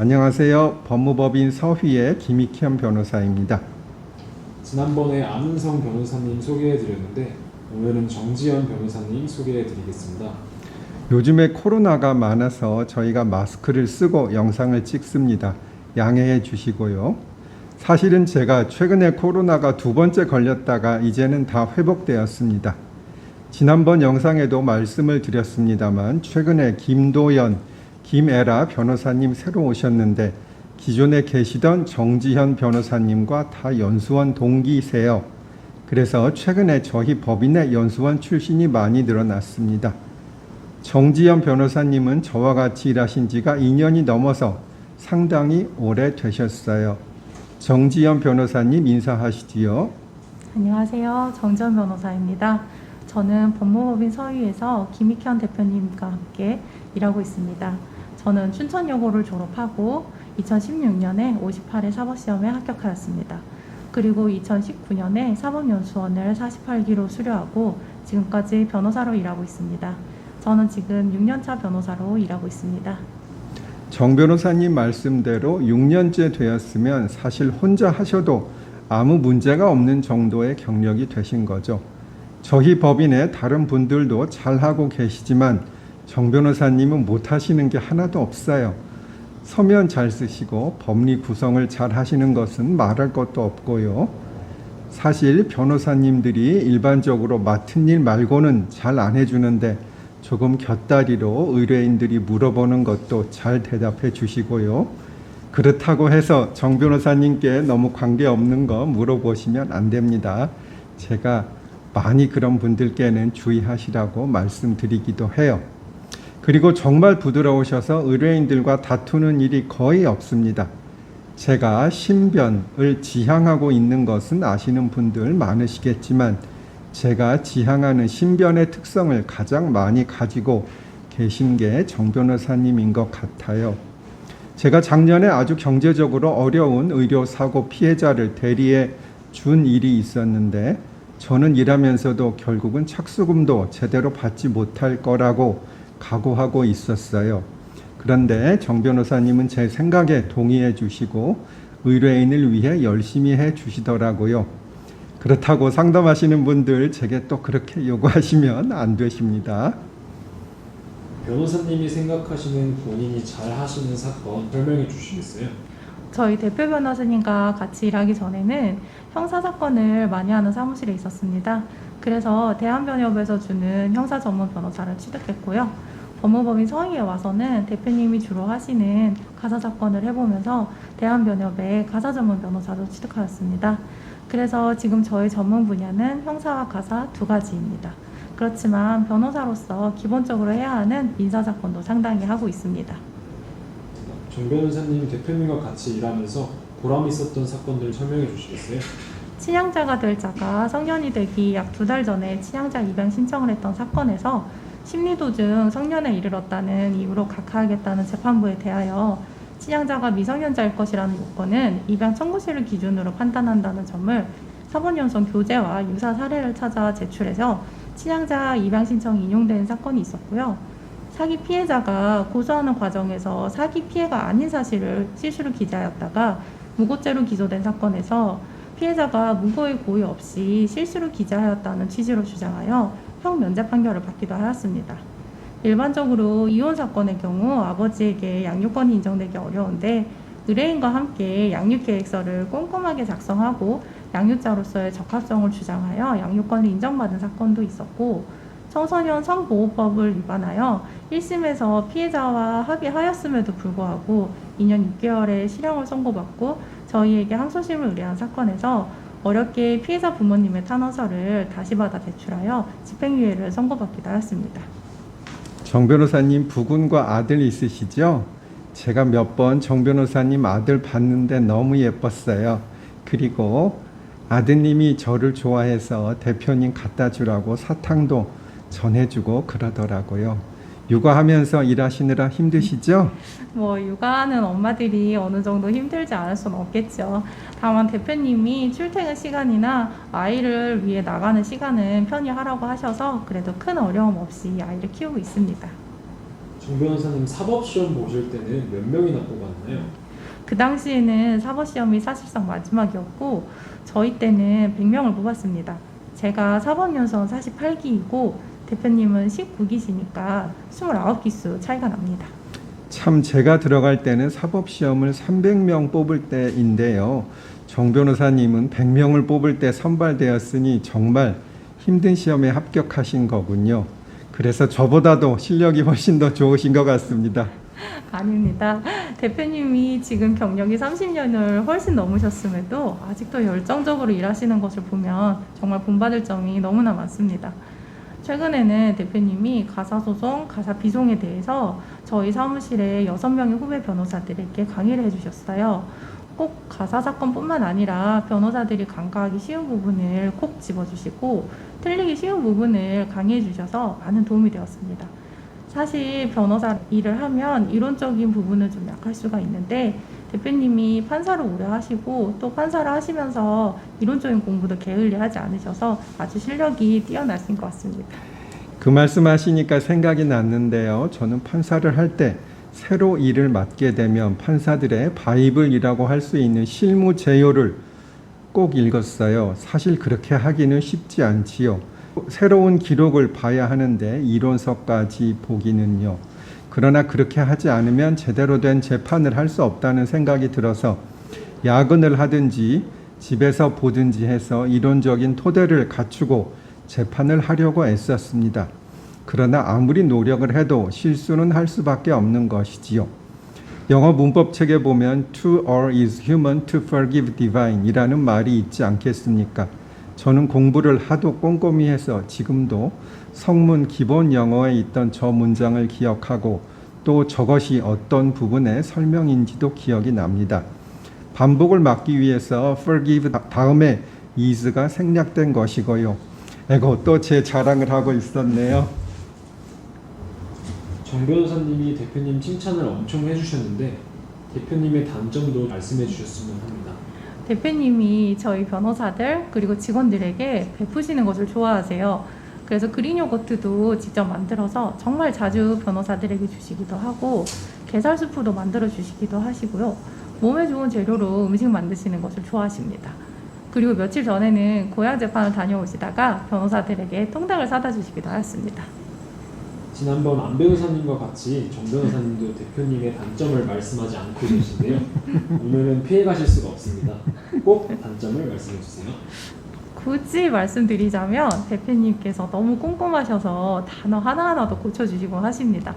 안녕하세요. 법무법인 서휘의 김익현 변호사입니다. 지난번에 안은성 변호사님 소개해드렸는데 오늘은 정지현 변호사님 소개해드리겠습니다. 요즘에 코로나가 많아서 저희가 마스크를 쓰고 영상을 찍습니다. 양해해 주시고요. 사실은 제가 최근에 코로나가 2번째 걸렸다가 이제는 다 회복되었습니다. 지난번 영상에도 말씀을 드렸습니다만 최근에 김도연, 김애라 변호사님 새로 오셨는데 기존에 계시던 정지현 변호사님과 다 연수원 동기세요. 그래서 최근에 저희 법인의 연수원 출신이 많이 늘어났습니다. 정지현 변호사님은 저와 같이 일하신 지가 2년이 넘어서 상당히 오래 되셨어요. 정지현 변호사님 인사하시지요. 안녕하세요. 정지현 변호사입니다. 저는 법무법인 서휘에서 김익현 대표님과 함께 일하고 있습니다. 저는 춘천여고를 졸업하고 2016년에 58회 사법시험에 합격하였습니다. 그리고 2019년에 사법연수원을 48기로 수료하고 지금까지 변호사로 일하고 있습니다. 저는 지금 6년차 변호사로 일하고 있습니다. 정 변호사님 말씀대로 6년째 되었으면 사실 혼자 하셔도 아무 문제가 없는 정도의 경력이 되신 거죠. 저희 법인의 다른 분들도 잘하고 계시지만 정 변호사님은 못하시는 게 하나도 없어요. 서면 잘 쓰시고 법리 구성을 잘 하시는 것은 말할 것도 없고요. 사실 변호사님들이 일반적으로 맡은 일 말고는 잘 안 해주는데 조금 곁다리로 의뢰인들이 물어보는 것도 잘 대답해 주시고요. 그렇다고 해서 정 변호사님께 너무 관계없는 거 물어보시면 안 됩니다. 제가 많이 그런 분들께는 주의하시라고 말씀드리기도 해요. 그리고 정말 부드러우셔서 의뢰인들과 다투는 일이 거의 없습니다. 제가 신변을 지향하고 있는 것은 아시는 분들 많으시겠지만 제가 지향하는 신변의 특성을 가장 많이 가지고 계신 게 정 변호사님인 것 같아요. 제가 작년에 아주 경제적으로 어려운 의료사고 피해자를 대리해 준 일이 있었는데 저는 일하면서도 결국은 착수금도 제대로 받지 못할 거라고 각오하고 있었어요. 그런데 정 변호사님은 제 생각에 동의해 주시고 의뢰인을 위해 열심히 해 주시더라고요. 그렇다고 상담하시는 분들 제게 또 그렇게 요구하시면 안 되십니다. 변호사님이 생각하시는 본인이 잘 하시는 사건 설명해 주시겠어요? 저희 대표 변호사님과 같이 일하기 전에는 형사사건을 많이 하는 사무실에 있었습니다. 그래서 대한변협에서 주는 형사 전문 변호사를 취득했고요. 법무법인 서희에 와서는 대표님이 주로 하시는 가사사건을 해보면서 대한변협의 가사 전문 변호사도 취득하였습니다. 그래서 지금 저의 전문 분야는 형사와 가사 두 가지입니다. 그렇지만 변호사로서 기본적으로 해야 하는 민사사건도 상당히 하고 있습니다. 정 변호사님 대표님과 같이 일하면서 보람 있었던 사건들 설명해 주시겠어요? 친양자가 될 자가 성년이 되기 약 2달 전에 친양자 입양 신청을 했던 사건에서 심리도중 성년에 이르렀다는 이유로 각하하겠다는 재판부에 대하여 친양자가 미성년자일 것이라는 요건은 입양 청구시를 기준으로 판단한다는 점을 사법연수원 교재와 유사 사례를 찾아 제출해서 친양자 입양 신청이 인용된 사건이 있었고요. 사기 피해자가 고소하는 과정에서 사기 피해가 아닌 사실을 실수로 기재하였다가 무고죄로 기소된 사건에서 피해자가 무고의 고의 없이 실수로 기재하였다는 취지로 주장하여 형면제 판결을 받기도 하였습니다. 일반적으로 이혼 사건의 경우 아버지에게 양육권이 인정되기 어려운데 의뢰인과 함께 양육계획서를 꼼꼼하게 작성하고 양육자로서의 적합성을 주장하여 양육권을 인정받은 사건도 있었고 청소년 성보호법을 위반하여 1심에서 피해자와 합의하였음에도 불구하고 2년 6개월의 실형을 선고받고 저희에게 항소심을 의뢰한 사건에서 어렵게 피해자 부모님의 탄원서를 다시 받아 제출하여 집행유예를 선고받기도 하였습니다. 정 변호사님 부군과 아들 있으시죠? 제가 몇 번 정 변호사님 아들 봤는데 너무 예뻤어요. 그리고 아드님이 저를 좋아해서 대표님 갖다 주라고 사탕도 전해주고 그러더라고요. 육아하면서 일하시느라 힘드시죠? 육아하는 엄마들이 어느 정도 힘들지 않을 수는 없겠죠. 다만 대표님이 출퇴근 시간이나 아이를 위해 나가는 시간은 편히 하라고 하셔서 그래도 큰 어려움 없이 아이를 키우고 있습니다. 정 변호사님 사법시험 보실 때는 몇 명이나 뽑았나요? 그 당시에는 사법시험이 사실상 마지막이었고 저희 때는 100명을 뽑았습니다. 제가 사법연수원 48기이고 대표님은 19기시니까 29기수 차이가 납니다. 참 제가 들어갈 때는 사법시험을 300명 뽑을 때인데요. 정 변호사님은 100명을 뽑을 때 선발되었으니 정말 힘든 시험에 합격하신 거군요. 그래서 저보다도 실력이 훨씬 더 좋으신 것 같습니다. 아닙니다. 대표님이 지금 경력이 30년을 훨씬 넘으셨음에도 아직도 열정적으로 일하시는 것을 보면 정말 본받을 점이 너무나 많습니다. 최근에는 대표님이 가사소송, 가사비송에 대해서 저희 사무실에 6명의 후배 변호사들에게 강의를 해주셨어요. 꼭 가사사건뿐만 아니라 변호사들이 간과하기 쉬운 부분을 꼭 집어주시고 틀리기 쉬운 부분을 강의해 주셔서 많은 도움이 되었습니다. 사실 변호사 일을 하면 이론적인 부분은 좀 약할 수가 있는데 대표님이 판사를 오래 하시고 또 판사를 하시면서 이론적인 공부도 게을리하지 않으셔서 아주 실력이 뛰어나신 것 같습니다. 그 말씀하시니까 생각이 났는데요. 저는 판사를 할 때 새로 일을 맡게 되면 판사들의 바이블이라고 할 수 있는 실무 제요를 꼭 읽었어요. 사실 그렇게 하기는 쉽지 않지요. 새로운 기록을 봐야 하는데 이론서까지 보기는요. 그러나 그렇게 하지 않으면 제대로 된 재판을 할 수 없다는 생각이 들어서 야근을 하든지 집에서 보든지 해서 이론적인 토대를 갖추고 재판을 하려고 애썼습니다. 그러나 아무리 노력을 해도 실수는 할 수밖에 없는 것이지요. 영어 문법책에 보면 to err is human, to forgive divine 이라는 말이 있지 않겠습니까? 저는 공부를 하도 꼼꼼히 해서 지금도 성문 기본 영어에 있던 저 문장을 기억하고 또 저것이 어떤 부분의 설명인지도 기억이 납니다. 반복을 막기 위해서 forgive 다음에 is가 생략된 것이고요. 에고 또 제 자랑을 하고 있었네요. 정 변호사님이 대표님 칭찬을 엄청 해주셨는데 대표님의 단점도 말씀해 주셨으면 합니다. 대표님이 저희 변호사들 그리고 직원들에게 베푸시는 것을 좋아하세요. 그래서 그린 요거트도 직접 만들어서 정말 자주 변호사들에게 주시기도 하고 게살 수프도 만들어 주시기도 하시고요. 몸에 좋은 재료로 음식 만드시는 것을 좋아하십니다. 그리고 며칠 전에는 고향 재판을 다녀오시다가 변호사들에게 통닭을 사다 주시기도 하였습니다. 지난번 안 변호사님과 같이 정 변호사님도 대표님의 단점을 말씀하지 않고 계신데요. 오늘은 피해 가실 수가 없습니다. 꼭 단점을 말씀해 주세요. 굳이 말씀드리자면 대표님께서 너무 꼼꼼하셔서 단어 하나하나도 고쳐주시고 하십니다.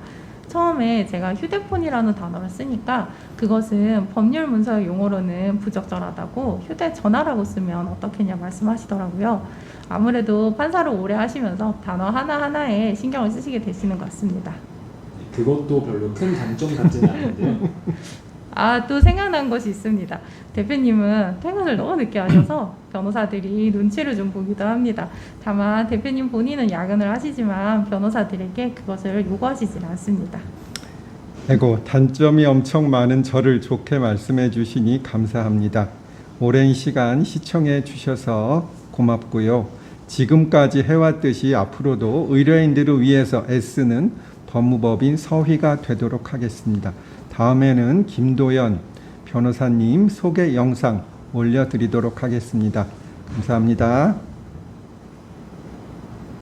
처음에 제가 휴대폰이라는 단어를 쓰니까 그것은 법률 문서의 용어로는 부적절하다고 휴대전화라고 쓰면 어떻겠냐 말씀하시더라고요. 아무래도 판사를 오래 하시면서 단어 하나하나에 신경을 쓰시게 되시는 것 같습니다. 그것도 별로 큰 단점 같지는 않은데요. 또 생각난 것이 있습니다. 대표님은 퇴근을 너무 늦게 하셔서 변호사들이 눈치를 좀 보기도 합니다. 다만 대표님 본인은 야근을 하시지만 변호사들에게 그것을 요구하시진 않습니다. 에고 단점이 엄청 많은 저를 좋게 말씀해 주시니 감사합니다. 오랜 시간 시청해 주셔서 고맙고요. 지금까지 해왔듯이 앞으로도 의뢰인들을 위해서 애쓰는 법무법인 서희가 되도록 하겠습니다. 다음에는 김도연 변호사님 소개 영상 올려드리도록 하겠습니다. 감사합니다.